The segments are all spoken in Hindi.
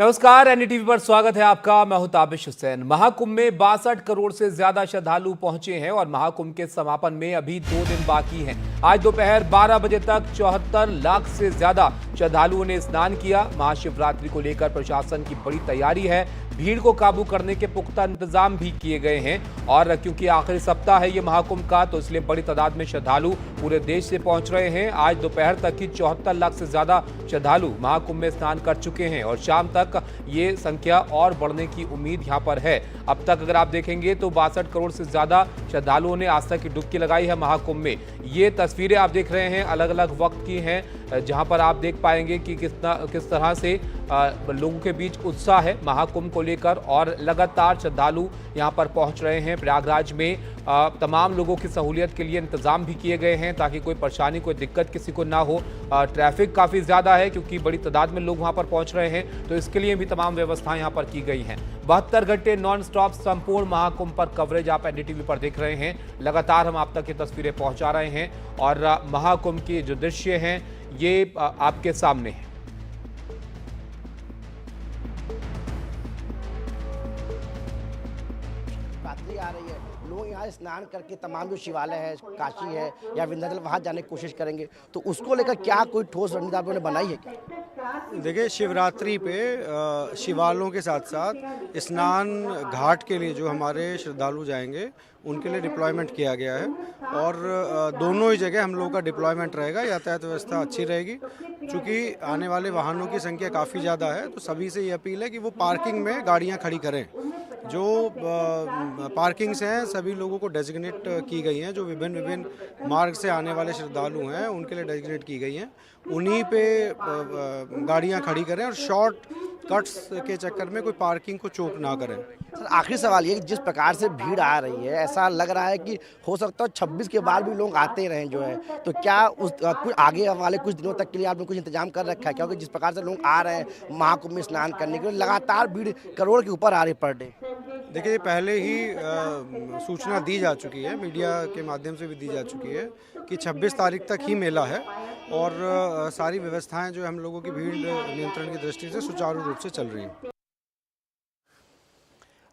नमस्कार, एनडीटीवी पर स्वागत है आपका। मैं हूं ताबिश हुसैन। महाकुंभ में 62 करोड़ से ज्यादा श्रद्धालु पहुंचे हैं और महाकुंभ के समापन में अभी 2 दिन बाकी हैं। आज दोपहर 12 बजे तक 74 लाख से ज्यादा श्रद्धालुओं ने स्नान किया। महाशिवरात्रि को लेकर प्रशासन की बड़ी तैयारी है। भीड़ को काबू करने के पुख्ता इंतजाम भी किए गए हैं और क्योंकि आखिरी सप्ताह है ये महाकुंभ का, तो इसलिए बड़ी तादाद में श्रद्धालु पूरे देश से पहुंच रहे हैं। आज दोपहर तक ही 74 लाख से ज्यादा श्रद्धालु महाकुंभ में स्नान कर चुके हैं और शाम तक ये संख्या और बढ़ने की उम्मीद यहां पर है। अब तक अगर आप देखेंगे तो 62 करोड़ से ज्यादा श्रद्धालुओं ने आस्था की डुबकी लगाई है महाकुंभ में। ये तस्वीरें आप देख रहे हैं अलग अलग वक्त की हैं, जहां पर आप देख पाएंगे कि किस तरह से लोगों के बीच उत्साह है महाकुंभ को लेकर और लगातार श्रद्धालु यहां पर पहुंच रहे हैं। प्रयागराज में तमाम लोगों की सहूलियत के लिए इंतजाम भी किए गए हैं ताकि कोई परेशानी, कोई दिक्कत किसी को ना हो। ट्रैफिक काफ़ी ज़्यादा है क्योंकि बड़ी तादाद में लोग वहां पर पहुंच रहे हैं, तो इसके लिए भी तमाम व्यवस्थाएं यहां पर की गई हैं। 72 घंटे नॉन स्टॉप संपूर्ण महाकुंभ पर कवरेज आप एनडीटीवी पर देख रहे हैं। लगातार हम आप तक ये तस्वीरें पहुंचा रहे हैं और महाकुंभ के जो दृश्य हैं ये आपके सामने हैं। रात्रि आ रही है, लोग यहाँ स्नान करके तमाम जो शिवालय है, काशी है या विंध्याचल, वहाँ जाने की कोशिश करेंगे। तो उसको लेकर क्या कोई ठोस रणनीति आप लोगों ने बनाई है क्या? देखिए, शिवरात्रि पे शिवालयों के साथ साथ स्नान घाट के लिए जो हमारे श्रद्धालु जाएंगे उनके लिए डिप्लॉयमेंट किया गया है और दोनों ही जगह हम लोगों का डिप्लॉयमेंट रहेगा। यातायात व्यवस्था अच्छी रहेगी। चूँकि आने वाले वाहनों की संख्या काफ़ी ज़्यादा है, तो सभी से ये अपील है कि वो पार्किंग में गाड़ियाँ खड़ी करें। जो पार्किंग्स हैं सभी लोगों को डेजिग्नेट की गई हैं, जो विभिन्न मार्ग से आने वाले श्रद्धालु हैं उनके लिए डेजिग्नेट की गई हैं। उन्हीं पे गाड़ियां खड़ी करें और शॉर्ट कट्स के चक्कर में कोई पार्किंग को चोक ना करें। सर, आखिरी सवाल ये कि जिस प्रकार से भीड़ आ रही है, ऐसा लग रहा है कि हो सकता है 26 के बाद भी लोग आते रहें जो है, तो क्या उस कुछ आगे वाले कुछ दिनों तक के लिए आपने कुछ इंतजाम कर रखा है? क्योंकि जिस प्रकार से लोग आ रहे हैं महाकुंभ में स्नान करने के लिए, लगातार भीड़ करोड़ के ऊपर आ रही है पर डे। देखिए, पहले ही सूचना दी जा चुकी है, मीडिया के माध्यम से भी दी जा चुकी है कि 26 तारीख तक ही मेला है और सारी व्यवस्थाएं जो हम लोगों की भीड़ नियंत्रण की दृष्टि से सुचारू रूप से चल रही हैं।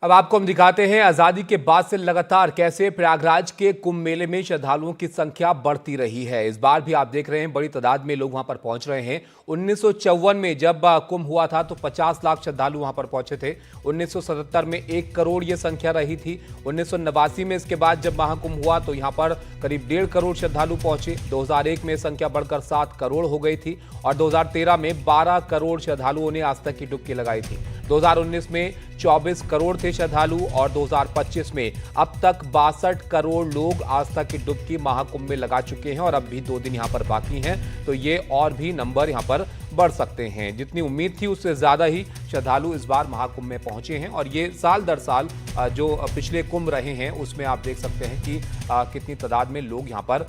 अब आपको हम दिखाते हैं आजादी के बाद से लगातार कैसे प्रयागराज के कुंभ मेले में श्रद्धालुओं की संख्या बढ़ती रही है। इस बार भी आप देख रहे हैं बड़ी तादाद में लोग वहां पर पहुंच रहे हैं। 1954 में जब कुंभ हुआ था तो 50 लाख श्रद्धालु वहां पर पहुंचे थे। 1977 में 1 करोड़ ये संख्या रही थी। 1989 में इसके बाद जब महाकुंभ हुआ तो यहां पर करीब 1.5 करोड़ श्रद्धालु पहुंचे। 2001 में संख्या बढ़कर 7 करोड़ हो गई थी और 2013 में 12 करोड़ श्रद्धालुओं ने आस्था की डुबकी लगाई थी। 2019 में 24 करोड़ थे श्रद्धालु और 2025 में अब तक 62 करोड़ लोग आस्था की डुबकी महाकुंभ में लगा चुके हैं और अब भी 2 दिन यहां पर बाकी हैं, तो ये और भी नंबर यहां पर बढ़ सकते हैं। जितनी उम्मीद थी उससे ज्यादा ही श्रद्धालु इस बार महाकुंभ में पहुंचे हैं और ये साल दर साल जो पिछले कुंभ रहे हैं उसमें आप देख सकते हैं कि कितनी तादाद में लोग यहां पर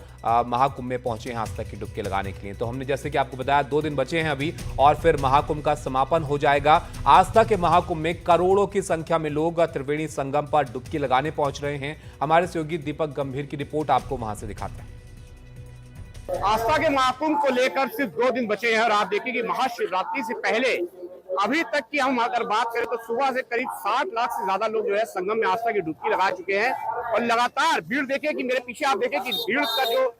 महाकुंभ में पहुंचे हैं आस्था की डुबकी लगाने के लिए। तो हमने जैसे कि आपको बताया 2 दिन बचे हैं अभी और फिर महाकुंभ का समापन हो जाएगा। आस्था के महाकुंभ में करोड़ों की संख्या में लोग त्रिवेणी संगम पर डुबकी लगाने पहुंच रहे हैं। हमारे सहयोगी दीपक गंभीर की रिपोर्ट आपको वहां से दिखाते हैं। आस्था के महाकुंभ को लेकर सिर्फ 2 दिन बचे हैं और आप देखिए कि महाशिवरात्रि से पहले अभी तक की हम अगर बात करें तो सुबह से करीब 60 लाख से ज्यादा लोग जो है संगम में आस्था की डुबकी लगा चुके हैं और लगातार भीड़ देखिए कि मेरे पीछे आप देखें कि भीड़ का जो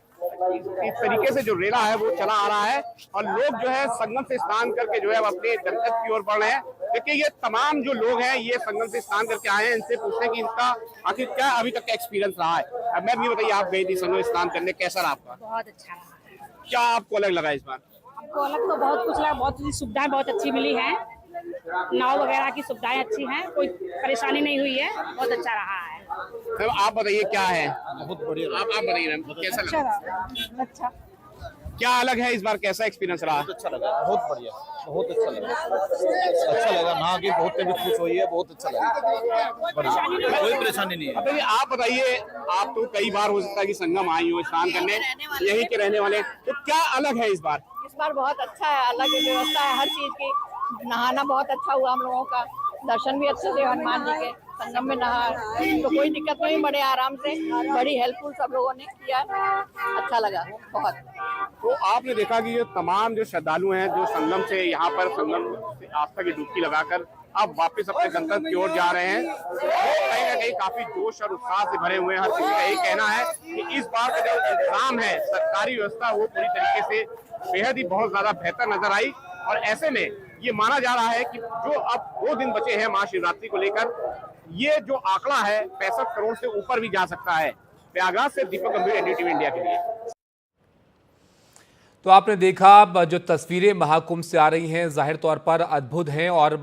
इस तरीके से जो रेला है वो चला आ रहा है और लोग जो है संगम से स्नान करके जो है अपने गंतव्य की ओर बढ़ रहे हैं। देखिए, ये तमाम जो लोग हैं ये संगम से स्नान करके आए हैं। इनसे पूछते हैं कि इनका आखिर क्या अभी तक का एक्सपीरियंस रहा है। अब मैम ये बताइए, आप गई थी संगम स्नान करने, कैसा रहा आपका? बहुत अच्छा रहा। क्या आपको अलग लगा इस बार? हमको अलग तो बहुत कुछ लगा, बहुत सी सुविधाएं बहुत अच्छी मिली हैं। नाव वगैरह की सुविधाएं अच्छी हैं, कोई परेशानी नहीं हुई है, बहुत अच्छा रहा है। मैम आप बताइए क्या है? बहुत बढ़िया। आप बताइए मैम, कैसा लगा? अच्छा, क्या अलग है इस बार, कैसा एक्सपीरियंस रहा? बहुत अच्छा लगा, बहुत बढ़िया, बहुत अच्छा लगा नहा के बहुत तबीयत खुश हुई है, बहुत अच्छा लगा, बढ़िया, कोई परेशानी नहीं है। आप बताइए, आप तो कई बार हो सकता है कि संगम आई हो स्नान करने, यहीं के रहने वाले, तो क्या अलग है इस बार? इस बार बहुत अच्छा है, अलग व्यवस्था है हर चीज की। नहाना बहुत अच्छा हुआ हम लोगों का, दर्शन भी अच्छे से हनुमान जी के संगम में नहा, तो कोई दिक्कत नहीं, बड़े आराम से, बड़ी हेल्पफुल सब लोगों ने किया, अच्छा लगा बहुत। तो आपने देखा कि ये तमाम जो श्रद्धालु हैं जो संगम से यहाँ पर संगम से आस्था की डुबकी लगाकर अब वापस अपने गंतव्य की ओर जा रहे हैं, वो कहीं ना कहीं काफी जोश और उत्साह से भरे हुए हैं। हर किसी का यही कहना है कि इस बार का जो इंतजाम है, सरकारी व्यवस्था, वो पूरी तरीके से बेहद ही बहुत ज्यादा बेहतर नजर आई। और ऐसे में ये माना जा रहा है कि जो अब 2 दिन बचे हैं महाशिवरात्रि को लेकर, ये जो आंकड़ा है 65 करोड़ से ऊपर भी जा सकता है। प्रयागराज से दीपक गंभीर, एनडीटीवी इंडिया के लिए। तो आपने देखा जो तस्वीरें महाकुंभ से आ रही हैं जाहिर तौर पर अद्भुत हैं और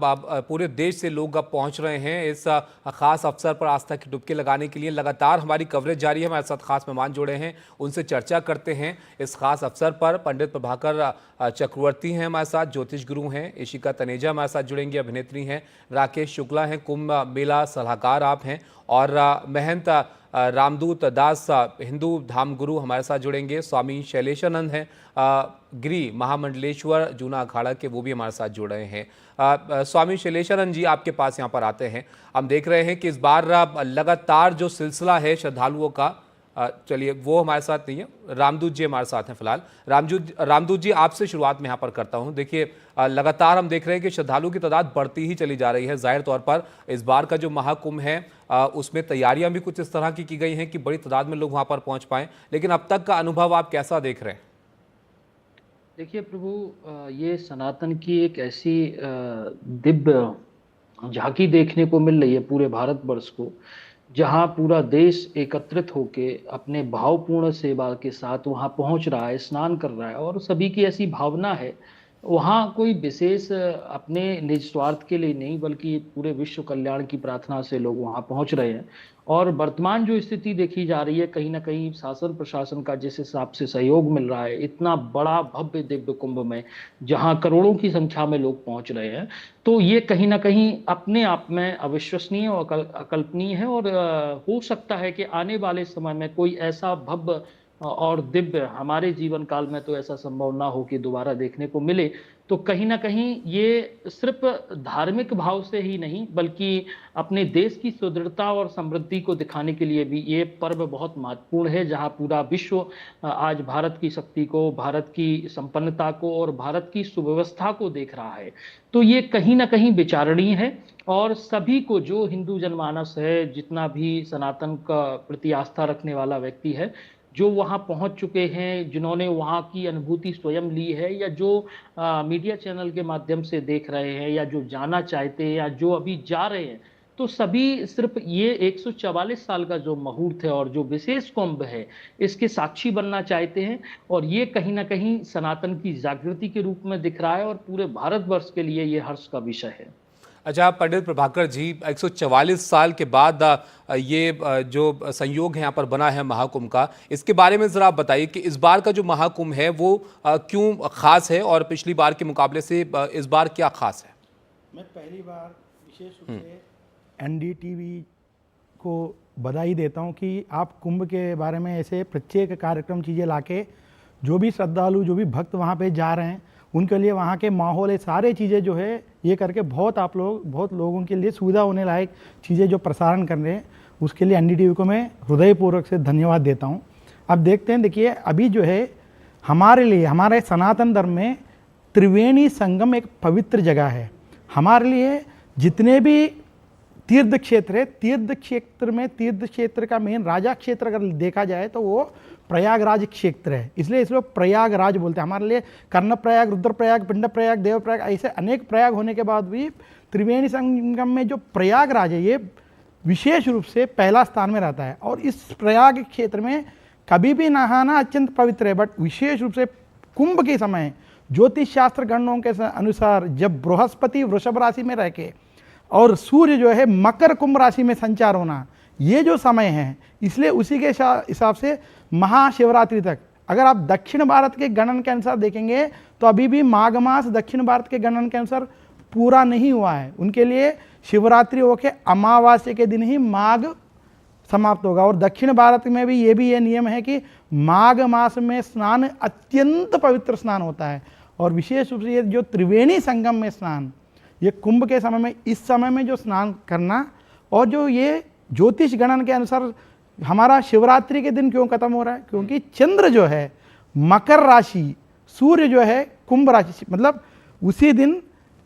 पूरे देश से लोग अब पहुंच रहे हैं इस खास अवसर पर आस्था की डुबकी लगाने के लिए। लगातार हमारी कवरेज जारी है, हमारे साथ खास मेहमान जुड़े हैं, उनसे चर्चा करते हैं इस खास अवसर पर। पंडित प्रभाकर चक्रवर्ती हैं हमारे साथ, ज्योतिष गुरु हैं, इशिका तनेजा हमारे साथ जुड़ेंगे, अभिनेत्री हैं, राकेश शुक्ला हैं, कुंभ मेला सलाहकार आप हैं, और महंत रामदूत दास हिंदू धाम गुरु हमारे साथ जुड़ेंगे, स्वामी शैलेशानंद हैं, गिरी महामंडलेश्वर जूना अखाड़ा के, वो भी हमारे साथ जुड़ रहे हैं। स्वामी शैलेशानंद जी, आपके पास यहाँ पर आते हैं। हम देख रहे हैं कि इस बार लगातार जो सिलसिला है श्रद्धालुओं का, चलिए वो हमारे साथ नहीं है, रामदूत जी हमारे साथ हैं फिलहाल। रामदूत जी, आपसे शुरुआत में यहाँ पर करता हूँ। देखिए लगातार हम देख रहे हैं कि श्रद्धालुओं की तादाद बढ़ती ही चली जा रही है। जाहिर तौर पर इस बार का जो महाकुंभ है उसमें तैयारियां भी कुछ इस तरह की गई हैं कि बड़ी तादाद में लोग वहाँ पर पहुँच पाएँ, लेकिन अब तक का अनुभव आप कैसा देख रहे हैं? देखिए प्रभु, ये सनातन की एक ऐसी दिव्य झांकी देखने को मिल रही है पूरे भारतवर्ष को, जहां पूरा देश एकत्रित होके अपने भावपूर्ण सेवा के साथ वहां पहुंच रहा है, स्नान कर रहा है, और सभी की ऐसी भावना है। वहाँ कोई विशेष अपने निज स्वार्थ के लिए नहीं, बल्कि पूरे विश्व कल्याण की प्रार्थना से लोग वहाँ पहुँच रहे हैं। और वर्तमान जो स्थिति देखी जा रही है, कहीं ना कहीं शासन प्रशासन का जिस हिसाब से सहयोग मिल रहा है इतना बड़ा भव्य दिव्य कुंभ में, जहाँ करोड़ों की संख्या में लोग पहुँच रहे हैं, तो ये कहीं ना कहीं अपने आप में अविश्वसनीय और अकल्पनीय है। और हो सकता है कि आने वाले समय में कोई ऐसा भव्य और दिव्य, हमारे जीवन काल में तो ऐसा संभव ना हो कि दोबारा देखने को मिले। तो कहीं ना कहीं ये सिर्फ धार्मिक भाव से ही नहीं, बल्कि अपने देश की सुदृढ़ता और समृद्धि को दिखाने के लिए भी ये पर्व बहुत महत्वपूर्ण है, जहां पूरा विश्व आज भारत की शक्ति को, भारत की संपन्नता को और भारत की सुव्यवस्था को देख रहा है। तो ये कहीं ना कहीं विचारणीय है, और सभी को, जो हिंदू जनमानस है, जितना भी सनातन का प्रति आस्था रखने वाला व्यक्ति है, जो वहाँ पहुँच चुके हैं, जिन्होंने वहाँ की अनुभूति स्वयं ली है, या जो मीडिया चैनल के माध्यम से देख रहे हैं, या जो जाना चाहते हैं, या जो अभी जा रहे हैं, तो सभी सिर्फ ये 144 साल का जो मुहूर्त है और जो विशेष कुंभ है, इसके साक्षी बनना चाहते हैं। और ये कहीं ना कहीं सनातन की जागृति के रूप में दिख रहा है, और पूरे भारतवर्ष के लिए ये हर्ष का विषय है। अच्छा पंडित प्रभाकर जी, 144 साल के बाद ये जो संयोग है यहाँ पर बना है महाकुंभ का, इसके बारे में ज़रा आप बताइए कि इस बार का जो महाकुंभ है वो क्यों खास है, और पिछली बार के मुकाबले से इस बार क्या खास है? मैं पहली बार विशेष रूप से एनडीटीवी को बधाई देता हूँ कि आप कुंभ के बारे में ऐसे प्रत्येक कार्यक्रम चीज़ें लाके, जो भी श्रद्धालु, जो भी भक्त वहाँ पे जा रहे हैं, उनके लिए वहाँ के माहौल, ये सारे चीज़ें जो है ये करके बहुत लोगों के लिए सुविधा होने लायक चीज़ें जो प्रसारण कर रहे हैं, उसके लिए एनडीटीवी को मैं हृदयपूर्वक से धन्यवाद देता हूँ। अब देखते हैं, देखिए अभी जो है हमारे लिए, हमारे सनातन धर्म में त्रिवेणी संगम एक पवित्र जगह है। हमारे लिए जितने भी तीर्थ क्षेत्र है, तीर्थ क्षेत्र का मेन राजा क्षेत्र अगर देखा जाए तो वो प्रयागराज क्षेत्र है, इसलिए इसको प्रयागराज बोलते हैं। हमारे लिए कर्णप्रयाग, रुद्रप्रयाग, पिंडप्रयाग, देवप्रयाग, ऐसे अनेक प्रयाग होने के बाद भी त्रिवेणी संगम में जो प्रयागराज है ये विशेष रूप से पहला स्थान में रहता है। और इस प्रयाग क्षेत्र में कभी भी नहाना अत्यंत पवित्र है, बट विशेष रूप से कुंभ के समय ज्योतिष शास्त्र गणनों के अनुसार जब बृहस्पति वृषभ राशि में रह के और सूर्य जो है मकर कुंभ राशि में संचार होना, ये जो समय है, इसलिए उसी के हिसाब से महाशिवरात्रि तक, अगर आप दक्षिण भारत के गणन के अनुसार देखेंगे तो अभी भी माघ मास दक्षिण भारत के गणन के अनुसार पूरा नहीं हुआ है। उनके लिए शिवरात्रि होके अमावास्या के दिन ही माघ समाप्त होगा। और दक्षिण भारत में भी ये नियम है कि माघ मास में स्नान अत्यंत पवित्र स्नान होता है। और विशेष रूप से ये जो त्रिवेणी संगम में स्नान, ये कुंभ के समय में, इस समय में जो स्नान करना, और जो ये ज्योतिष गणन के अनुसार हमारा शिवरात्रि के दिन क्यों खत्म हो रहा है, क्योंकि चंद्र जो है मकर राशि, सूर्य जो है कुंभ राशि, मतलब उसी दिन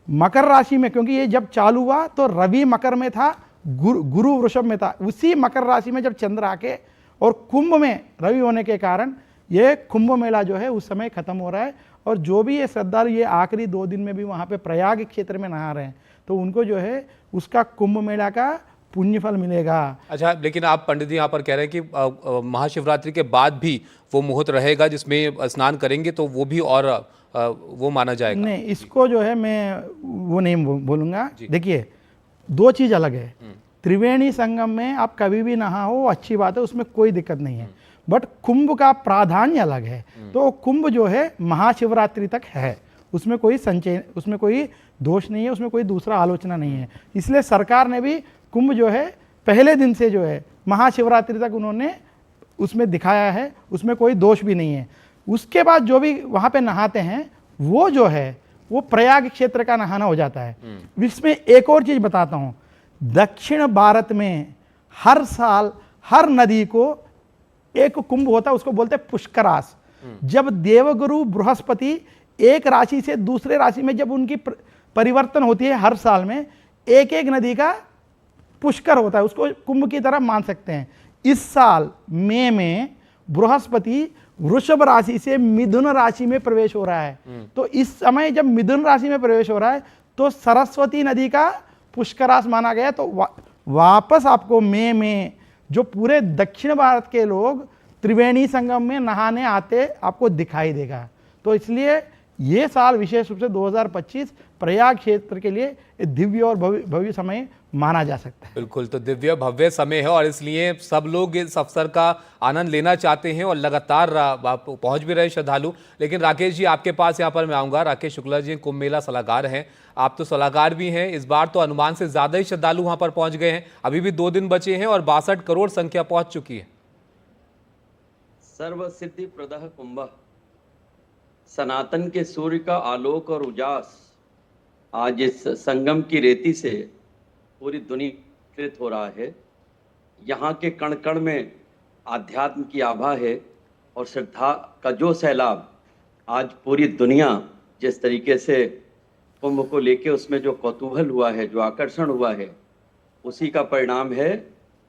मकर राशि में, क्योंकि ये जब चालू हुआ तो रवि मकर में था, गुरु वृषभ में था, उसी मकर राशि में जब चंद्र आके और कुंभ में रवि होने के कारण ये कुंभ मेला जो है उस समय खत्म हो रहा है। और जो भी ये श्रद्धालु ये आखिरी 2 दिन में भी वहाँ पे प्रयाग क्षेत्र में नहा रहे हैं, तो उनको जो है उसका कुंभ मेला का पुण्य फल मिलेगा। अच्छा, लेकिन आप पंडित जी यहाँ पर कह रहे हैं कि महाशिवरात्रि के बाद भी वो मुहूर्त रहेगा जिसमें स्नान करेंगे तो वो भी और वो माना जाएगा? नहीं, इसको जो है मैं वो नहीं बोलूँगा। देखिए, 2 चीज़ अलग है। त्रिवेणी संगम में आप कभी भी नहा हो, अच्छी बात है, उसमें कोई दिक्कत नहीं है, बट कुंभ का प्राधान्य अलग है। तो कुंभ जो है महाशिवरात्रि तक है, उसमें कोई संचय, उसमें कोई दोष नहीं है, उसमें कोई दूसरा आलोचना नहीं है। इसलिए सरकार ने भी कुंभ जो है पहले दिन से जो है महाशिवरात्रि तक उन्होंने उसमें दिखाया है, उसमें कोई दोष भी नहीं है। उसके बाद जो भी वहाँ पे नहाते हैं वो जो है वो प्रयाग क्षेत्र का नहाना हो जाता है। इसमें एक और चीज़ बताता हूँ, दक्षिण भारत में हर साल हर नदी को एक कुंभ होता है, उसको बोलते हैं पुष्करास। जब देवगुरु बृहस्पति एक राशि से दूसरे राशि में जब उनकी परिवर्तन होती है, हर साल में एक एक नदी का पुष्कर होता है, उसको कुंभ की तरह मान सकते हैं। इस साल मई में बृहस्पति वृषभ राशि से मिथुन राशि में प्रवेश हो रहा है। तो इस समय जब मिथुन राशि में प्रवेश हो रहा है तो सरस्वती नदी का पुष्करास माना गया। तो वापस आपको मई में जो पूरे दक्षिण भारत के लोग त्रिवेणी संगम में नहाने आते आपको दिखाई देगा। तो इसलिए ये साल विशेष रूप से 2025 प्रयाग क्षेत्र के लिए दिव्य और भव्य समय माना जा सकता है। बिल्कुल, तो दिव्य भव्य समय है और इसलिए सब लोग इस अवसर का आनंद लेना चाहते हैं और लगातार पहुंच भी रहे श्रद्धालु। लेकिन राकेश जी, आपके पास यहाँ पर मैं आऊँगा। राकेश शुक्ला जी कुंभ मेला सलाहकार हैं, आप तो सलाहकार भी हैं। इस बार तो अनुमान से ज़्यादा ही श्रद्धालु वहाँ पर पहुँच गए हैं, अभी भी 2 दिन बचे हैं और 62 करोड़ संख्या पहुँच चुकी है। सर्वसिद्धि प्रदः कुंभ, सनातन के सूर्य का आलोक और उजास आज इस संगम की रेती से पूरी दुनिया कृत हो रहा है। यहाँ के कण कण में आध्यात्म की आभा है और श्रद्धा का जो सैलाब आज पूरी दुनिया जिस तरीके से कुंभ को लेके उसमें जो कौतूहल हुआ है, जो आकर्षण हुआ है, उसी का परिणाम है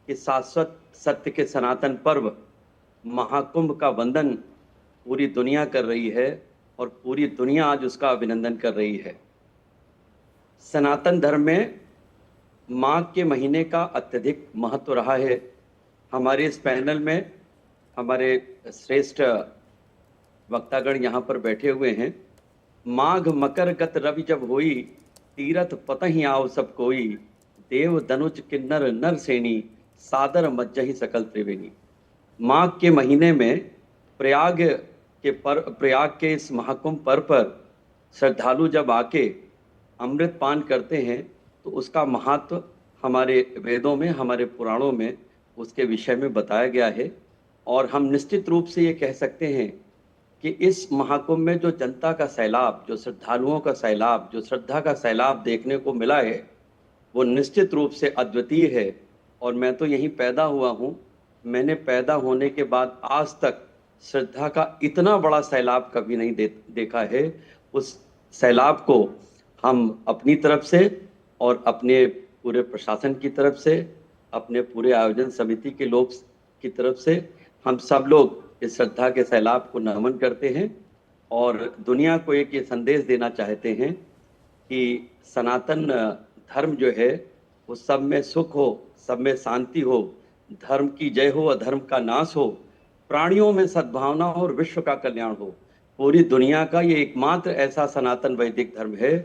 कि शाश्वत सत्य के सनातन पर्व महाकुंभ का वंदन पूरी दुनिया कर रही है और पूरी दुनिया आज उसका अभिनंदन कर रही है। सनातन धर्म में माघ के महीने का अत्यधिक महत्व रहा है। हमारे इस पैनल में हमारे श्रेष्ठ वक्तागण यहाँ पर बैठे हुए हैं। माघ मकर गत रवि जब होई, तीरथ पतहि आओ सब कोई, देव धनुज किन्नर नर सेनी, सादर मज्जहि सकल त्रिवेणी। माघ के महीने में प्रयाग के इस महाकुंभ पर्व पर श्रद्धालु जब आके अमृत पान करते हैं तो उसका महत्व हमारे वेदों में, हमारे पुराणों में उसके विषय में बताया गया है। और हम निश्चित रूप से ये कह सकते हैं कि इस महाकुंभ में जो जनता का सैलाब, जो श्रद्धालुओं का सैलाब, जो श्रद्धा का सैलाब देखने को मिला है, वो निश्चित रूप से अद्वितीय है। और मैं तो यहीं पैदा हुआ हूँ, मैंने पैदा होने के बाद आज तक श्रद्धा का इतना बड़ा सैलाब कभी नहीं देखा है। उस सैलाब को हम अपनी तरफ से और अपने पूरे प्रशासन की तरफ से, अपने पूरे आयोजन समिति के लोग की तरफ से, हम सब लोग इस श्रद्धा के सैलाब को नमन करते हैं और दुनिया को एक ये संदेश देना चाहते हैं कि सनातन धर्म जो है वो सब में सुख हो, सब में शांति हो, धर्म की जय हो, अधर्म का नाश हो, प्राणियों में सद्भावना हो और विश्व का कल्याण हो। पूरी दुनिया का ये एकमात्र ऐसा सनातन वैदिक धर्म है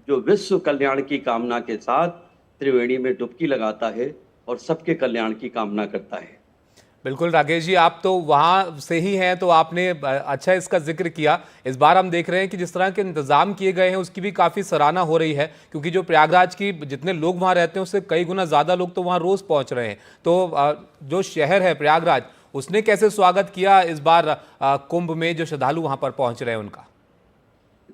जो विश्व कल्याण की कामना के साथ त्रिवेणी में डुबकी लगाता है और सबके कल्याण की कामना करता है। बिल्कुल राकेश जी, आप तो वहाँ से ही हैं, तो आपने अच्छा इसका जिक्र किया। इस बार हम देख रहे हैं कि जिस तरह के इंतजाम किए गए हैं उसकी भी काफ़ी सराहना हो रही है, क्योंकि जो प्रयागराज की जितने लोग वहाँ रहते हैं उससे कई गुना ज़्यादा लोग तो वहाँ रोज़ पहुँच रहे हैं। तो जो शहर है प्रयागराज, उसने कैसे स्वागत किया इस बार कुंभ में जो श्रद्धालु वहाँ पर पहुँच रहे हैं उनका?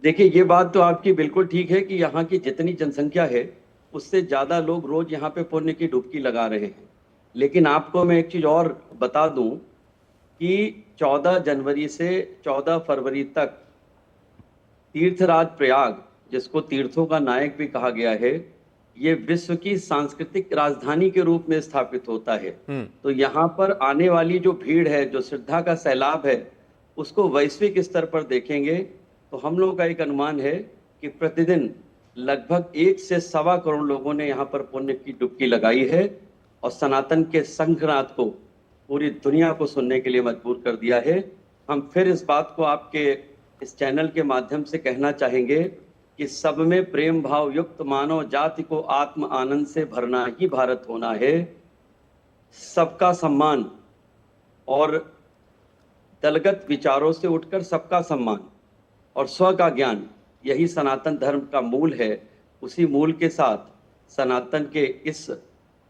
देखिए, ये बात तो आपकी बिल्कुल ठीक है कि यहाँ की जितनी जनसंख्या है उससे ज़्यादा लोग रोज यहाँ पे पुण्य की डुबकी लगा रहे हैं। लेकिन आपको मैं एक चीज़ और बता दूं कि 14 जनवरी से 14 फरवरी तक तीर्थराज प्रयाग, जिसको तीर्थों का नायक भी कहा गया है, ये विश्व की सांस्कृतिक राजधानी के रूप में स्थापित होता है। तो यहाँ पर आने वाली जो भीड़ है, जो श्रद्धा का सैलाब है, उसको वैश्विक स्तर पर देखेंगे तो हम लोगों का एक अनुमान है कि प्रतिदिन लगभग 1 से सवा करोड़ लोगों ने यहाँ पर पुण्य की डुबकी लगाई है और सनातन के शंखनाद को पूरी दुनिया को सुनने के लिए मजबूर कर दिया है। हम फिर इस बात को आपके इस चैनल के माध्यम से कहना चाहेंगे कि सब में प्रेम भाव युक्त मानव जाति को आत्म आनंद से भरना ही भारत होना है। सबका सम्मान और दलगत विचारों से उठकर सबका सम्मान और स्व का ज्ञान, यही सनातन धर्म का मूल है। उसी मूल के साथ सनातन के इस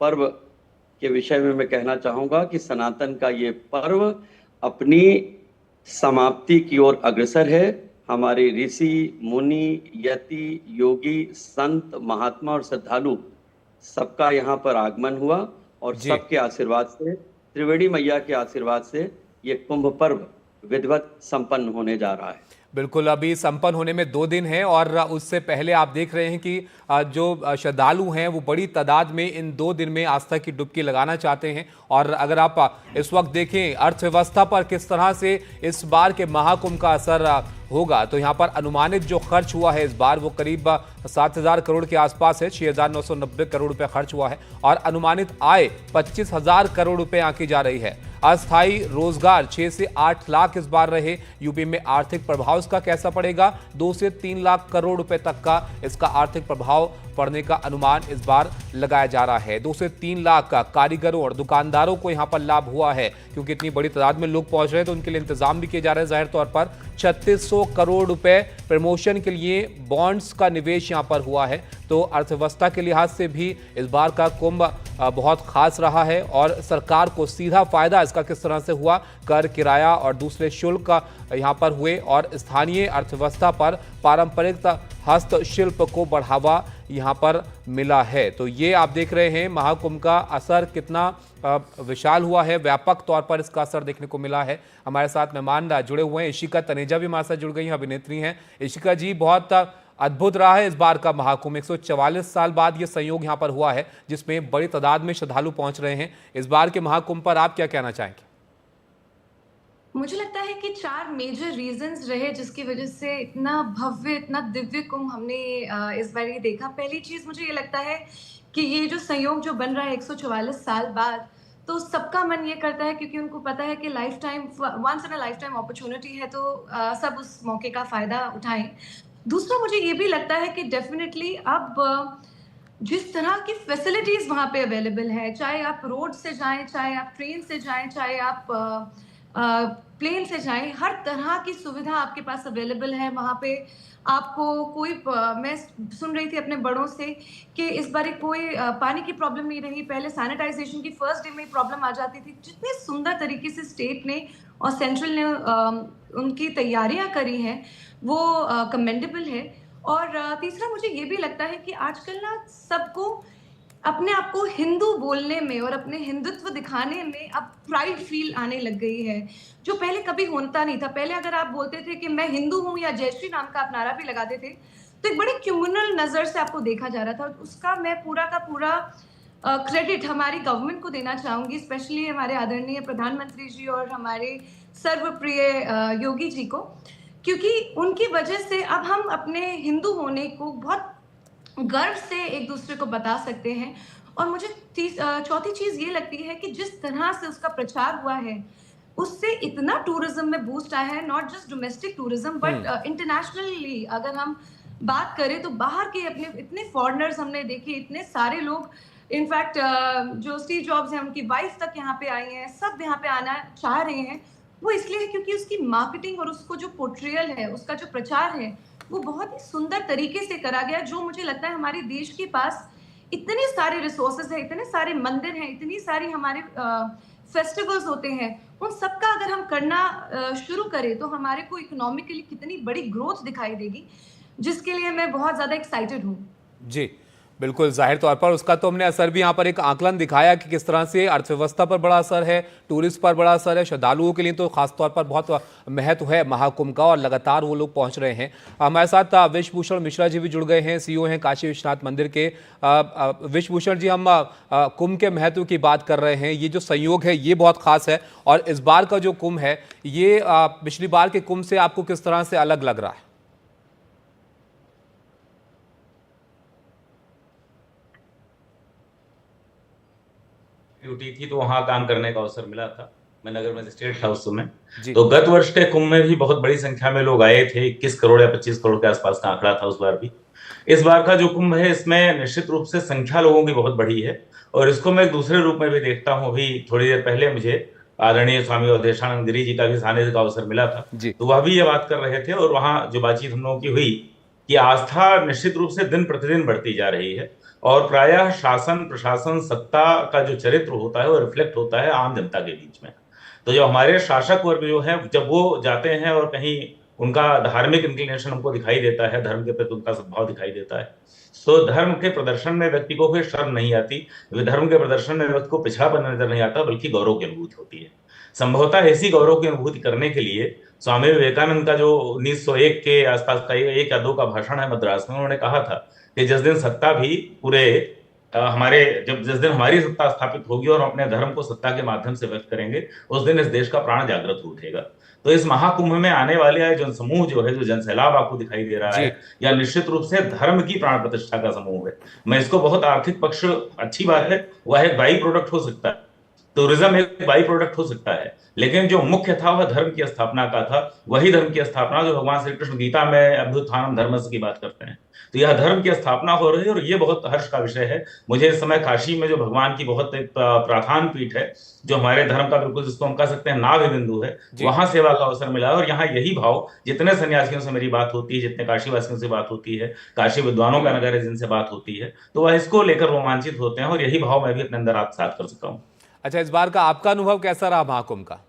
पर्व के विषय में मैं कहना चाहूँगा कि सनातन का ये पर्व अपनी समाप्ति की ओर अग्रसर है। हमारे ऋषि, मुनि, यति, योगी, संत, महात्मा और श्रद्धालु सबका यहाँ पर आगमन हुआ और सबके आशीर्वाद से, त्रिवेणी मैया के आशीर्वाद से ये कुंभ पर्व विधिवत संपन्न होने जा रहा है। बिल्कुल, अभी संपन्न होने में 2 दिन हैं और उससे पहले आप देख रहे हैं कि जो श्रद्धालु हैं वो बड़ी तादाद में इन 2 दिन में आस्था की डुबकी लगाना चाहते हैं। और अगर आप इस वक्त देखें अर्थव्यवस्था पर किस तरह से इस बार के महाकुंभ का असर होगा, तो यहाँ पर अनुमानित जो खर्च हुआ है इस बार वो करीब 7,000 करोड़ के आसपास है। 6,990 करोड़ रुपए खर्च हुआ है और अनुमानित आय 25,000 करोड़ रुपए आंकी जा रही है। अस्थायी रोजगार 6 से 8 लाख इस बार रहे। यूपी में आर्थिक प्रभाव इसका कैसा पड़ेगा? 2 से 3 लाख करोड़ रुपए तक का इसका आर्थिक प्रभाव पड़ने का अनुमान इस बार लगाया जा रहा है। 2 से 3 लाख का कारीगरों और दुकानदारों को यहां पर लाभ हुआ है, क्योंकि इतनी बड़ी तादाद में लोग पहुंच रहे हैं तो उनके लिए इंतजाम भी किए जा रहे हैं। जाहिर तौर पर 3600 करोड़ रुपए प्रमोशन के लिए बॉन्ड्स का निवेश यहां पर हुआ है। तो अर्थव्यवस्था के लिहाज से भी इस बार का कुंभ बहुत खास रहा है और सरकार को सीधा फायदा इसका किस तरह से हुआ, कर, किराया और दूसरे शुल्क यहां पर हुए और स्थानीय अर्थव्यवस्था पर पारंपरिक हस्तशिल्प को बढ़ावा यहां पर मिला है। तो ये आप देख रहे हैं महाकुंभ का असर कितना विशाल हुआ है, व्यापक तौर पर इसका असर देखने को मिला है। हमारे साथ मेहमान जुड़े हुए हैं, इशिका तनेजा भी हमारे साथ जुड़ गई हैं, अभिनेत्री हैं। इशिका जी, बहुत अद्भुत रहा है इस बार का महाकुंभ। 144 साल बाद ये संयोग यहाँ पर हुआ है जिसमें बड़ी तादाद में श्रद्धालु पहुंच रहे हैं। इस बार के महाकुंभ पर आप क्या कहना चाहेंगे? मुझे लगता है कि 4 मेजर रीजंस रहे जिसकी वजह से इतना भव्य, इतना दिव्य कुंभ हमने इस बार ये देखा। पहली चीज मुझे ये लगता है कि ये जो संयोग जो बन रहा है 144 साल बाद, तो सबका मन ये करता है क्योंकि उनको पता है कि life time, once in a life time opportunity है, तो सब उस मौके का फायदा उठाएं। दूसरा मुझे ये भी लगता है कि डेफिनेटली अब जिस तरह की फैसिलिटीज वहाँ पे अवेलेबल है, चाहे आप रोड से जाएं, चाहे आप ट्रेन से जाएं, चाहे आप प्लेन से जाएं, हर तरह की सुविधा आपके पास अवेलेबल है वहाँ पे। आपको कोई मैं सुन रही थी अपने बड़ों से कि इस बार कोई पानी की प्रॉब्लम नहीं रही। पहले सैनिटाइजेशन की फर्स्ट डे में प्रॉब्लम आ जाती थी। जितने सुंदर तरीके से स्टेट ने और सेंट्रल ने उनकी तैयारियां करी हैं वो कमेंडेबल है। और तीसरा मुझे ये भी लगता है कि आजकल ना सबको अपने आप को हिंदू बोलने में और अपने हिंदुत्व दिखाने में अब प्राइड फील आने लग गई है, जो पहले कभी होता नहीं था। पहले अगर आप बोलते थे कि मैं हिंदू हूँ या जय श्री राम का आप नारा भी लगाते थे तो एक बड़े क्यूमुनल नज़र से आपको देखा जा रहा था। उसका मैं पूरा का पूरा क्रेडिट हमारी गवर्नमेंट को देना चाहूँगी, स्पेशली हमारे आदरणीय प्रधानमंत्री जी और हमारे सर्वप्रिय योगी जी को, क्योंकि उनकी वजह से अब हम अपने हिंदू होने को बहुत गर्व से एक दूसरे को बता सकते हैं। और मुझे चौथी चीज़ ये लगती है कि जिस तरह से उसका प्रचार हुआ है उससे इतना टूरिज्म में बूस्ट आया है, not just domestic tourism but internationally अगर हम बात करें तो बाहर के अपने इतने फॉरेनर्स हमने देखे, इतने सारे लोग, इनफैक्ट जो स्टीव जॉब्स हैं उनकी वाइफ तक यहाँ पे आई हैं, सब यहाँ पे आना चाह रहे हैं। वो इसलिए है क्योंकि उसकी मार्केटिंग और उसको जो पोर्ट्रियल है, उसका जो प्रचार है वो बहुत ही सुंदर तरीके से करा गया, जो मुझे लगता है हमारे देश के पास इतने सारे रिसोर्सेज हैं, इतने सारे मंदिर हैं, इतनी सारी हमारे फेस्टिवल्स होते हैं, उन सब का अगर हम करना शुरू करें तो हमारे को इकोनॉमिकली कितनी बड़ी ग्रोथ दिखाई देगी, जिसके लिए मैं बहुत ज़्यादा एक्साइटेड हूँ। जी बिल्कुल, जाहिर तौर पर उसका तो हमने असर भी यहाँ पर एक आकलन दिखाया कि किस तरह से अर्थव्यवस्था पर बड़ा असर है, टूरिस्ट पर बड़ा असर है, श्रद्धालुओं के लिए तो खासतौर पर बहुत महत्व है महाकुंभ का और लगातार वो लोग पहुँच रहे हैं। हमारे साथ विश्वभूषण मिश्रा जी भी जुड़ गए हैं, सीईओ हैं काशी विश्वनाथ मंदिर के। विश्वभूषण जी, हम कुंभ के महत्व की बात कर रहे हैं, ये जो संयोग है ये बहुत खास है और इस बार का जो कुंभ है ये पिछली बार के कुंभ से आपको किस तरह से अलग लग रहा है? ड्यूटी थी तो वहां काम करने का अवसर मिला था। मैं नगर मजिस्ट्रेट था उस समय। तो गत वर्ष के कुंभ में भी बहुत बड़ी संख्या में लोग आए थे, 21 करोड़ या 25 करोड़ के आसपास का आंकड़ा था उस बार भी। इस बार का जो कुंभ है इसमें निश्चित रूप से संख्या लोगों की बहुत बड़ी है और इसको मैं एक दूसरे रूप में भी देखता हूँ। अभी थोड़ी देर पहले मुझे आदरणीय स्वामी अवधेशानंद गिरी जी का भी आने का अवसर मिला था, तो वह भी ये बात कर रहे थे और वहां जो बातचीत हम लोगों की हुई कि आस्था निश्चित रूप से दिन प्रतिदिन बढ़ती जा रही है और प्रायः शासन प्रशासन सत्ता का जो चरित्र होता है वो रिफ्लेक्ट होता है आम जनता के बीच में। तो जो हमारे शासक वर्ग जो है जब वो जाते हैं और कहीं उनका धार्मिक इंक्लिनेशन हमको दिखाई देता है, धर्म के प्रति उनका सद्भाव दिखाई देता है, तो धर्म के प्रदर्शन में व्यक्ति को कोई शर्म नहीं आती, धर्म के प्रदर्शन में व्यक्ति को पिछड़ापन नजर नहीं आता, बल्कि गौरव की अनुभूति होती है। संभवतः ऐसी गौरव की अनुभूति करने के लिए स्वामी विवेकानंद का जो 1901 के आसपास का 1 या 2 का भाषण है मद्रास में, उन्होंने कहा था कि जिस दिन सत्ता भी पूरे जिस दिन हमारी सत्ता स्थापित होगी और हम अपने धर्म को सत्ता के माध्यम से व्यक्त करेंगे, उस दिन इस देश का प्राण जागृत उठेगा। तो इस महाकुंभ में आने वाले जनसमूह जो है, जो जनसैलाब आपको दिखाई दे रहा है, या निश्चित रूप से धर्म की प्राण प्रतिष्ठा का समूह है। मैं इसको बहुत आर्थिक पक्ष अच्छी बात है, वह एक बाई प्रोडक्ट हो सकता है, टूरिज्म एक बाई प्रोडक्ट हो सकता है, लेकिन जो मुख्य था वह धर्म की स्थापना का था। वही धर्म की स्थापना जो भगवान श्री कृष्ण गीता में अभ्युत्थानम धर्मस्य की बात करते हैं, तो यह धर्म की स्थापना हो रही है और ये बहुत हर्ष का विषय है। मुझे इस समय काशी में जो भगवान की बहुत एक प्राधान पीठ है, जो हमारे धर्म का बिल्कुल जिसको हम कह सकते हैं नाभि बिंदु है, वहां सेवा का अवसर मिला है और यहाँ यही भाव, जितने सन्यासियों से मेरी बात होती है, जितने काशी वासियों से बात होती है, काशी विद्वानों का नगर है जिनसे बात होती है, तो वह इसको लेकर रोमांचित होते हैं और यही भाव मैं भी अपने अंदर आत्मसात कर सका हूँ। अच्छा, इस बार का आपका अनुभव कैसा रहा महाकुंभ का?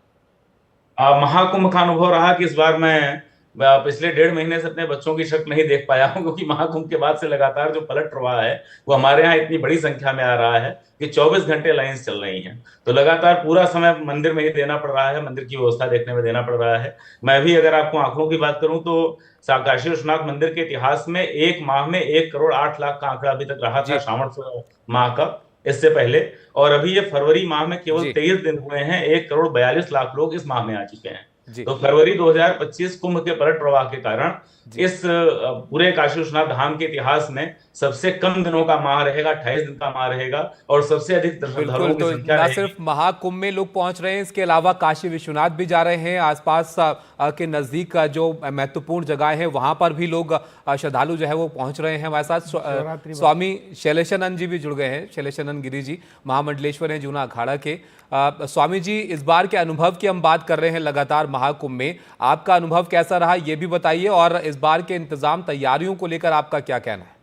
महाकुंभ का अनुभव रहा कि इस बार मैं पिछले 1.5 महीने से अपने बच्चों की शक्ल नहीं देख पाया हूं, क्योंकि महाकुंभ के बाद से लगातार जो पलट रहा है वो हमारे यहाँ इतनी बड़ी संख्या में आ रहा है कि 24 घंटे लाइन्स चल रही हैं। तो लगातार पूरा समय मंदिर में ही देना पड़ रहा है, मंदिर की व्यवस्था देखने में देना पड़ रहा है। मैं भी अगर आपको आंकड़ों की बात करूं तो काशी विश्वनाथ मंदिर के इतिहास में 1 माह में 1 करोड़ 8 लाख का आंकड़ा अभी तक रहा था श्रावण माह का, इससे पहले। और अभी ये फरवरी माह में केवल 23 दिन हुए हैं, 1 करोड़ 42 लाख लोग इस माह में आ चुके हैं। तो फरवरी 2025 कुंभ के पलट प्रवाह के कारण इस पूरे काशी विश्वनाथ धाम के इतिहास में सबसे कम दिनों का माह रहेगा, 28 दिन का माह रहेगा और सबसे अधिक श्रद्धालुओं की संख्या न सिर्फ महाकुंभ में लोग पहुंच रहे हैं, इसके अलावा काशी विश्वनाथ भी जा रहे हैं, आसपास के नजदीक जो महत्वपूर्ण जगह है वहां पर भी लोग श्रद्धालु जो है वो पहुंच रहे हैं। हमारे साथ स्वामी शैलेशानंद जी भी जुड़ गए हैं, शैलेशानंद गिरी जी महामंडलेश्वर हैं जूना अखाड़ा के। स्वामी जी, इस बार के अनुभव की हम बात कर रहे हैं लगातार महाकुंभ में, आपका अनुभव कैसा रहा ये भी बताइए और इस बार के इंतजाम तैयारियों को लेकर आपका क्या कहना है?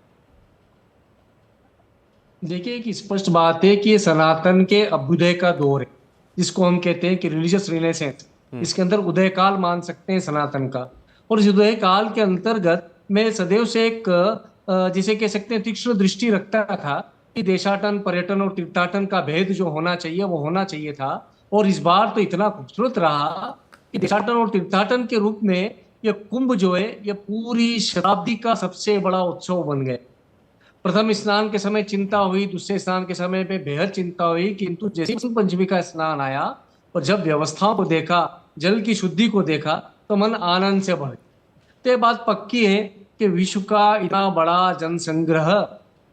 देखिए, एक स्पष्ट बात है कि ये सनातन के अभ्युदय का दौर है, जिसको हम कहते हैं कि रिलीजियस रिनेसेंस। इसके अंदर उदय काल मान सकते हैं सनातन का, और इस उदय काल के अंतर्गत मैं सदैव से एक जिसे कह सकते हैं तीक्ष्ण दृष्टि रखता था कि देशाटन, पर्यटन और तीर्थाटन का भेद जो होना चाहिए वो होना चाहिए था। और इस बार तो इतना खूबसूरत रहा कि देशाटन और तीर्थाटन के रूप में यह कुंभ जो है ये पूरी शताब्दी का सबसे बड़ा उत्सव बन गया। प्रथम स्नान के समय चिंता हुई, दूसरे स्नान के समय पे बेहद चिंता हुई, किंतु जैसे ही पंचमी का स्नान आया और जब व्यवस्थाओं को देखा, जल की शुद्धि को देखा, तो मन आनंद से भर गया। तो ये बात पक्की है कि विश्व का इतना बड़ा जनसंग्रह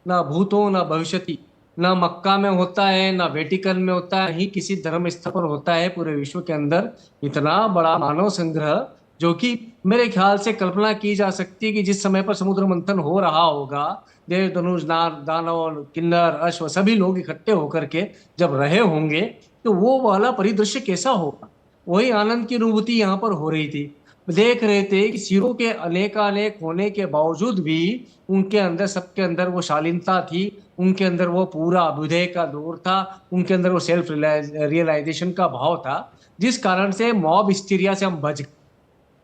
ना भूतो ना भविष्यति, ना मक्का में होता है, ना वेटिकन में होता है, ही किसी धर्म स्थल पर होता है पूरे विश्व के अंदर इतना बड़ा मानव संग्रह, जो कि मेरे ख्याल से कल्पना की जा सकती है कि जिस समय पर समुद्र मंथन हो रहा होगा, देव, धनुष, दानव, किन्नर, अश्व सभी लोग इकट्ठे होकर के जब रहे होंगे, तो वो वाला परिदृश्य कैसा होगा, वही आनंद की अनुभूति यहाँ पर हो रही थी। देख रहे थे कि सिरों के अनेकानेक होने के बावजूद भी उनके अंदर, सबके अंदर वो शालीनता थी, उनके अंदर वो पूरा अभ्युदय का दौर था, उनके अंदर वो सेल्फ रियलाइजेशन का भाव था, जिस कारण से मॉब हिस्टीरिया से हम बच गए।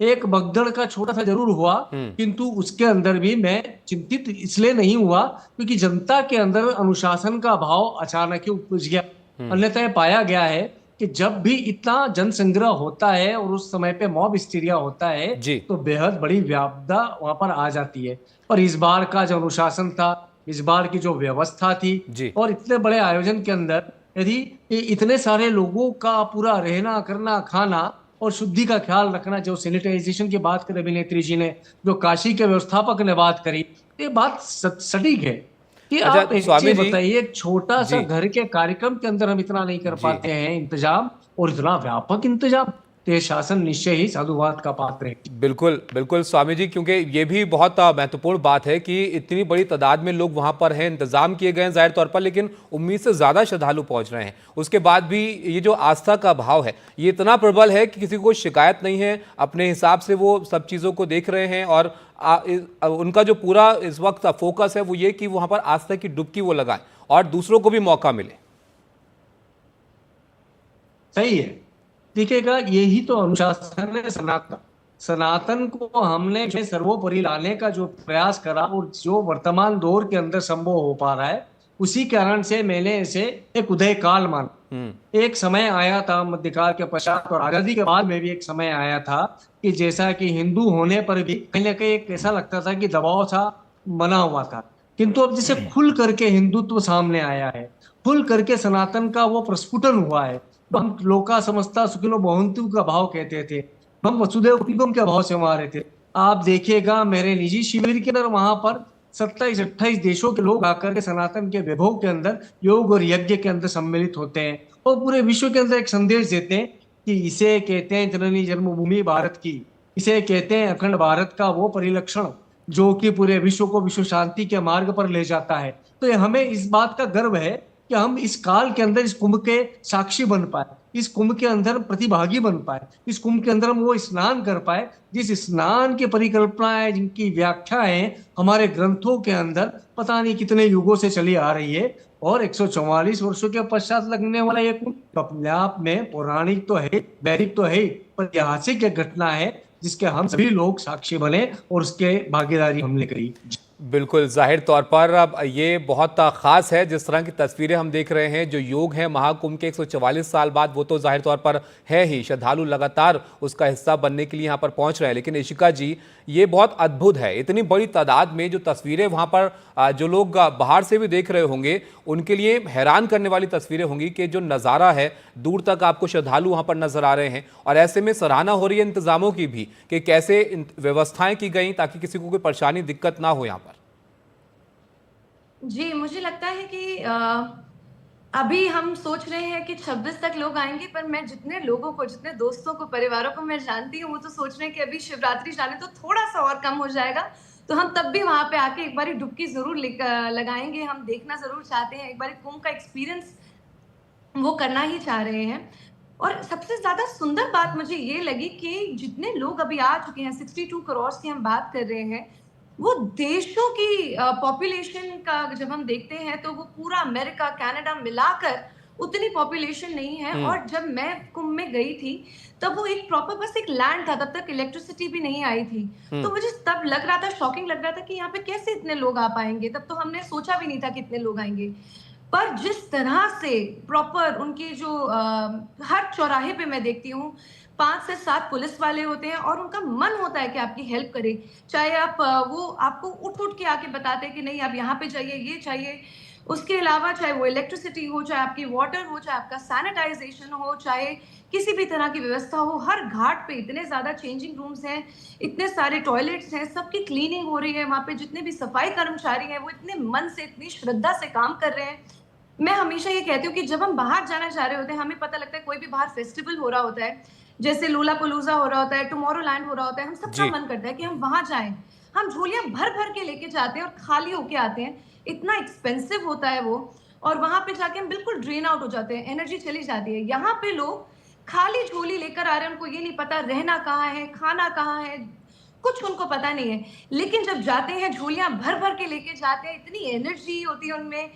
एक भगदड़ का छोटा सा जरूर हुआ, किंतु उसके अंदर भी मैं चिंतित इसलिए नहीं हुआ क्योंकि जनता के अंदर अनुशासन का भाव अचानक ही उपज गया। अन्यथा पाया गया है कि जब भी इतना जनसंग्रह होता है और उस समय पे मॉब हिस्टीरिया होता है तो बेहद बड़ी व्यापदा वहां पर आ जाती है। और इस बार का जो अनुशासन था, इस बार की जो व्यवस्था थी, और इतने बड़े आयोजन के अंदर यदि इतने सारे लोगों का पूरा रहना, करना, खाना और शुद्धि का ख्याल रखना, जो सैनिटाइजेशन की बात करी अभिनेत्री जी ने, जो काशी के व्यवस्थापक ने बात करी, ये बात सटीक है कि आप एक चीज बताइए, एक छोटा सा घर के कार्यक्रम के अंदर हम इतना नहीं कर पाते हैं इंतजाम, और इतना व्यापक इंतजाम, तो ये शासन निश्चय ही साधुवाद का पात्र है। बिल्कुल बिल्कुल स्वामी जी, क्योंकि ये भी बहुत महत्वपूर्ण बात है कि इतनी बड़ी तादाद में लोग वहां पर हैं, इंतजाम किए गए हैं जाहिर तौर पर, लेकिन उम्मीद से ज्यादा श्रद्धालु पहुंच रहे हैं। उसके बाद भी ये जो आस्था का भाव है ये इतना प्रबल है कि किसी को शिकायत नहीं है, अपने हिसाब से वो सब चीजों को देख रहे हैं, और उनका जो पूरा इस वक्त फोकस है वो ये कि वहां पर आस्था की डुबकी वो लगाएं और दूसरों को भी मौका मिले। सही है, दिखेगा, यही तो अनुशासन है सनातन। सनातन को हमने सर्वोपरि लाने का जो प्रयास करा और जो वर्तमान दौर के अंदर संभव हो पा रहा है, उसी कारण से मैंने इसे एक उदय काल माना। एक समय आया था मध्यकाल के पश्चात और आजादी के बाद में भी एक समय आया था कि जैसा कि हिंदू होने पर भी कहीं ना कहीं एक ऐसा लगता था कि दबाव सा बना हुआ था, किंतु अब जैसे खुल करके हिंदुत्व सामने आया है, खुल करके सनातन का वो प्रस्फुटन हुआ है। हम लोका समस्ता सुखिनो भवन्तु का भाव कहते थे, हम वसुदेव कुटुंबकम के भाव से वहां रहे थे। आप देखिएगा मेरे निजी शिविर के अंदर वहां पर 27-28 देशों के लोग आकर के सनातन के वैभव के अंदर योग और यज्ञ के अंदर सम्मिलित होते हैं और पूरे विश्व के अंदर एक संदेश देते हैं कि इसे कहते हैं जननी जन्मभूमि भारत की, इसे कहते हैं अखंड भारत का वो परिलक्षण जो कि पूरे विश्व को विश्व शांति के मार्ग पर ले जाता है। तो हमें इस बात का गर्व है कि हम इस काल के अंदर इस कुंभ के साक्षी बन पाए, इस कुंभ के अंदर प्रतिभागी बन पाए, इस कुंभ के अंदर हम वो स्नान कर पाए जिस स्नान की परिकल्पनाएं, जिनकी व्याख्याएं हमारे ग्रंथों के अंदर पता नहीं कितने युगों से चली आ रही है। और 144 वर्षों के पश्चात लगने वाला ये कुंभ अपने आप में पौराणिक तो है, वैदिक तो है, पर ऐतिहासिक एक घटना है जिसके हम सभी लोग साक्षी बने और उसके भागीदारी हमने करी। बिल्कुल, जाहिर तौर पर अब ये बहुत ख़ास है जिस तरह की तस्वीरें हम देख रहे हैं। जो योग है महाकुंभ के 144 साल बाद, वो तो जाहिर तौर पर है ही, श्रद्धालु लगातार उसका हिस्सा बनने के लिए यहाँ पर पहुँच रहे हैं। लेकिन इशिका जी, ये बहुत अद्भुत है, इतनी बड़ी तादाद में जो तस्वीरें वहाँ पर जो लोग बाहर से भी देख रहे होंगे उनके लिए हैरान करने वाली तस्वीरें होंगी कि जो नज़ारा है, दूर तक आपको श्रद्धालु वहाँ पर नजर आ रहे हैं। और ऐसे में सराहना हो रही है इंतजामों की भी कि कैसे व्यवस्थाएं की गई ताकि किसी को कोई परेशानी, दिक्कत ना हो यहाँ पर। जी, मुझे लगता है कि अभी हम सोच रहे हैं कि 26 तक लोग आएंगे, पर मैं जितने लोगों को, जितने दोस्तों को, परिवारों को मैं जानती हूँ, वो तो सोच रहे हैं कि अभी शिवरात्रि जाने तो थोड़ा सा और कम हो जाएगा, तो हम तब भी वहाँ पे आके एक बारी डुबकी जरूर लगाएंगे। हम देखना जरूर चाहते हैं, एक बारी कुंभ का एक्सपीरियंस वो करना ही चाह रहे हैं। और सबसे ज्यादा सुंदर बात मुझे ये लगी कि जितने लोग अभी आ चुके हैं, 62 करोड़ की हम बात कर रहे हैं, वो देशों की पॉपुलेशन का जब हम देखते हैं तो वो पूरा अमेरिका, कनाडा मिलाकर उतनी पॉपुलेशन नहीं है। और जब मैं कुंभ में गई थी तब वो एक प्रॉपर बस एक लैंड था, तब तक इलेक्ट्रिसिटी भी नहीं आई थी। तो मुझे तब लग रहा था, शॉकिंग लग रहा था कि यहाँ पे कैसे इतने लोग आ पाएंगे। तब तो हमने सोचा भी नहीं था कि इतने लोग आएंगे। पर जिस तरह से प्रॉपर उनकी जो हर चौराहे पे मैं देखती हूँ 5 से 7 पुलिस वाले होते हैं और उनका मन होता है कि आपकी हेल्प करें। चाहे आप वो आपको उठ के आके बताते हैं कि नहीं आप यहाँ पे जाइए, ये चाहिए। उसके अलावा चाहे वो इलेक्ट्रिसिटी हो, चाहे आपकी वाटर हो, चाहे आपका सैनिटाइजेशन हो, चाहे किसी भी तरह की व्यवस्था हो, हर घाट पे इतने ज़्यादा चेंजिंग रूम्स हैं, इतने सारे टॉयलेट्स हैं, सबकी क्लीनिंग हो रही है। वहाँ पे जितने भी सफाई कर्मचारी हैं वो इतने मन से, इतनी श्रद्धा से काम कर रहे हैं। मैं हमेशा ये कहती हूँ कि जब हम बाहर जाना चाह रहे होते हैं, हमें पता लगता है कोई भी बाहर फेस्टिवल हो रहा होता है, जैसे लोलापुलूजा हो रहा होता है, टुमारोलैंड हो रहा होता है, हम सबका मन करता है कि हम वहां जाएं। हम झोलियां भर भर के लेके जाते हैं और खाली होके आते हैं। इतना एक्सपेंसिव होता है वो, और वहां पे जाके हम बिल्कुल ड्रेन आउट हो जाते हैं, एनर्जी चली जाती है। यहाँ पे लोग खाली झोली लेकर आ रहे हैं, उनको ये नहीं पता रहना कहाँ है, खाना कहाँ है, कुछ उनको पता नहीं है। लेकिन जब जाते हैं झोलियां भर भर के लेके जाते हैं, इतनी एनर्जी होती है उनमें,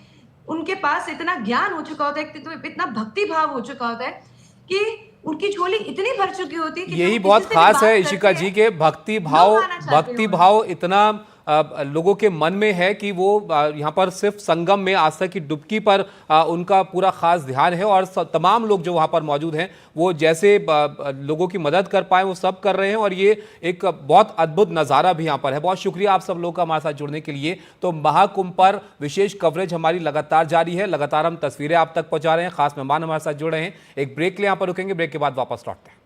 उनके पास इतना ज्ञान हो चुका होता है, तो इतना भक्ति भाव हो चुका होता है कि उनकी झोली इतनी भर चुकी होती है कि यही बहुत खास है इशिका जी के भक्ति भाव इतना लोगों के मन में है कि वो यहाँ पर सिर्फ संगम में आस्था की डुबकी पर उनका पूरा खास ध्यान है और तमाम लोग जो वहाँ पर मौजूद हैं वो जैसे लोगों की मदद कर पाए वो सब कर रहे हैं और ये एक बहुत अद्भुत नज़ारा भी यहाँ पर है। बहुत शुक्रिया आप सब लोगों का हमारे साथ जुड़ने के लिए। तो महाकुंभ पर विशेष कवरेज हमारी लगातार जारी है, लगातार हम तस्वीरें आप तक पहुँचा रहे हैं, खास मेहमान हमारे साथ जुड़ रहे हैं। एक ब्रेक ले यहाँ पर रुकेंगे, ब्रेक के बाद वापस लौटते हैं।